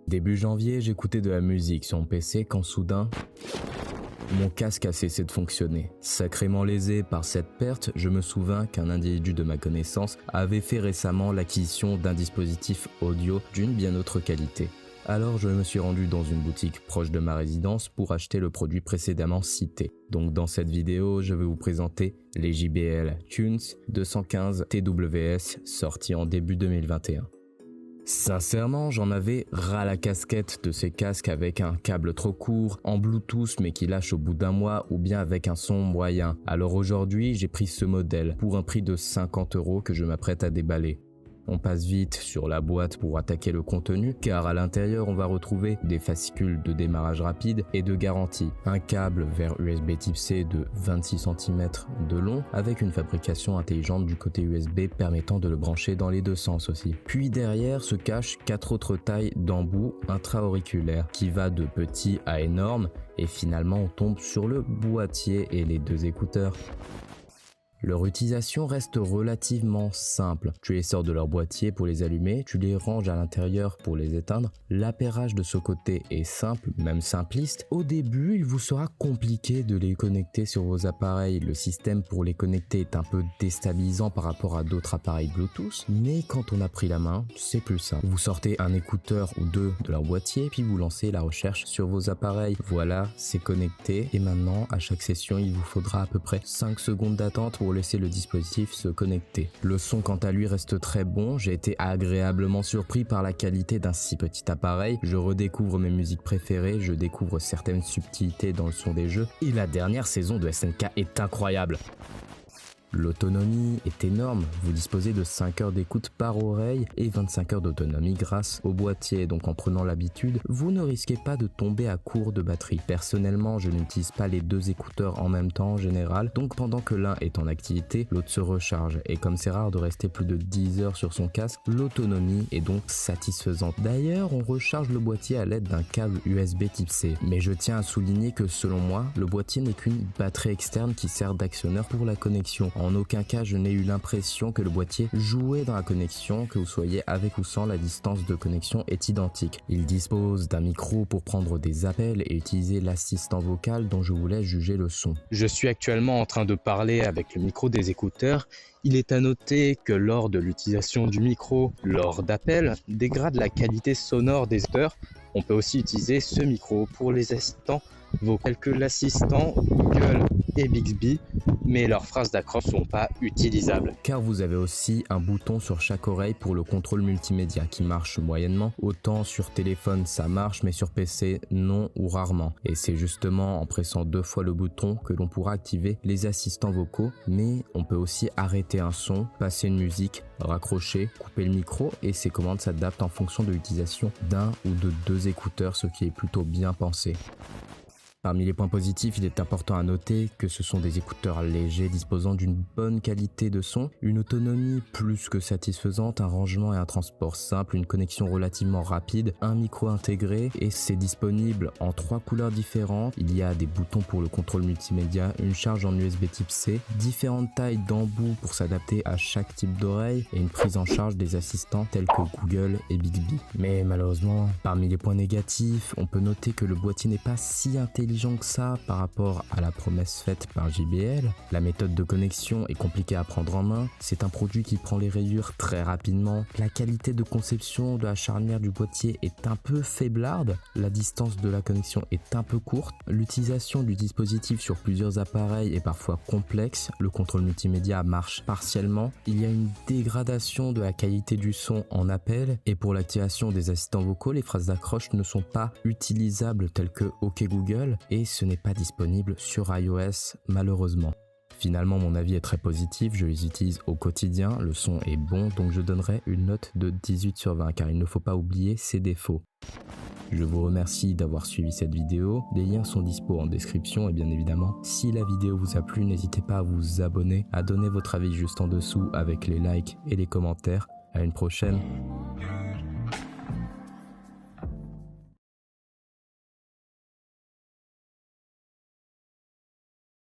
Début janvier, j'écoutais de la musique sur mon PC quand soudain, mon casque a cessé de fonctionner. Sacrément lésé par cette perte, je me souviens qu'un individu de ma connaissance avait fait récemment l'acquisition d'un dispositif audio d'une bien autre qualité. Alors je me suis rendu dans une boutique proche de ma résidence pour acheter le produit précédemment cité. Donc dans cette vidéo, je vais vous présenter les JBL Tunes 215 TWS sortis en début 2021. Sincèrement, j'en avais ras la casquette de ces casques avec un câble trop court, en Bluetooth mais qui lâche au bout d'un mois ou bien avec un son moyen. Alors aujourd'hui, j'ai pris ce modèle pour un prix de 50 € que je m'apprête à déballer. On passe vite sur la boîte pour attaquer le contenu car à l'intérieur on va retrouver des fascicules de démarrage rapide et de garantie, un câble vers USB type C de 26 cm de long avec une fabrication intelligente du côté USB permettant de le brancher dans les deux sens aussi. Puis derrière se cachent 4 autres tailles d'embout intra-auriculaires qui va de petit à énorme et finalement on tombe sur le boîtier et les deux écouteurs. Leur utilisation reste relativement simple. Tu les sors de leur boîtier pour les allumer, tu les ranges à l'intérieur pour les éteindre. L'appairage de ce côté est simple, même simpliste. Au début, il vous sera compliqué de les connecter sur vos appareils. Le système pour les connecter est un peu déstabilisant par rapport à d'autres appareils Bluetooth. Mais quand on a pris la main, c'est plus simple. Vous sortez un écouteur ou deux de leur boîtier, puis vous lancez la recherche sur vos appareils. Voilà, c'est connecté. Et maintenant, à chaque session, il vous faudra à peu près 5 secondes d'attente pour laisser le dispositif se connecter. Le son quant à lui reste très bon, j'ai été agréablement surpris par la qualité d'un si petit appareil, je redécouvre mes musiques préférées, je découvre certaines subtilités dans le son des jeux et la dernière saison de SNK est incroyable. L'autonomie est énorme, vous disposez de 5 heures d'écoute par oreille et 25 heures d'autonomie grâce au boîtier, donc en prenant l'habitude, vous ne risquez pas de tomber à court de batterie. Personnellement, je n'utilise pas les deux écouteurs en même temps en général, donc pendant que l'un est en activité, l'autre se recharge et comme c'est rare de rester plus de 10 heures sur son casque, l'autonomie est donc satisfaisante. D'ailleurs, on recharge le boîtier à l'aide d'un câble USB type C, mais je tiens à souligner que selon moi, le boîtier n'est qu'une batterie externe qui sert d'actionneur pour la connexion. En aucun cas, je n'ai eu l'impression que le boîtier jouait dans la connexion, que vous soyez avec ou sans, la distance de connexion est identique. Il dispose d'un micro pour prendre des appels et utiliser l'assistant vocal dont je vous laisse juger le son. Je suis actuellement en train de parler avec le micro des écouteurs. Il est à noter que lors de l'utilisation du micro, lors d'appels, dégrade la qualité sonore des écouteurs. On peut aussi utiliser ce micro pour les assistants vocaux tels que l'assistant Google et Bixby, mais leurs phrases d'accroche ne sont pas utilisables. Car vous avez aussi un bouton sur chaque oreille pour le contrôle multimédia qui marche moyennement. Autant sur téléphone ça marche, mais sur PC non ou rarement. Et c'est justement en pressant 2 fois le bouton que l'on pourra activer les assistants vocaux, mais on peut aussi arrêter un son, passer une musique, raccrocher, couper le micro et ces commandes s'adaptent en fonction de l'utilisation d'un ou de 2 écouteurs, ce qui est plutôt bien pensé. Parmi les points positifs, il est important à noter que ce sont des écouteurs légers disposant d'une bonne qualité de son, une autonomie plus que satisfaisante, un rangement et un transport simple, une connexion relativement rapide, un micro intégré et c'est disponible en 3 couleurs différentes. Il y a des boutons pour le contrôle multimédia, une charge en USB type C, différentes tailles d'embout pour s'adapter à chaque type d'oreille et une prise en charge des assistants tels que Google et Bixby. Mais malheureusement, parmi les points négatifs, on peut noter que le boîtier n'est pas si intelligent que ça par rapport à la promesse faite par JBL. La méthode de connexion est compliquée à prendre en main, c'est un produit qui prend les rayures très rapidement, la qualité de conception de la charnière du boîtier est un peu faiblarde, la distance de la connexion est un peu courte, l'utilisation du dispositif sur plusieurs appareils est parfois complexe, le contrôle multimédia marche partiellement, il y a une dégradation de la qualité du son en appel et pour l'activation des assistants vocaux, les phrases d'accroche ne sont pas utilisables telles que OK Google et ce n'est pas disponible sur iOS malheureusement. Finalement, mon avis est très positif, je les utilise au quotidien, le son est bon, donc je donnerai une note de 18/20 car il ne faut pas oublier ses défauts. Je vous remercie d'avoir suivi cette vidéo, les liens sont dispo en description et bien évidemment, si la vidéo vous a plu, n'hésitez pas à vous abonner, à donner votre avis juste en dessous avec les likes et les commentaires. À une prochaine.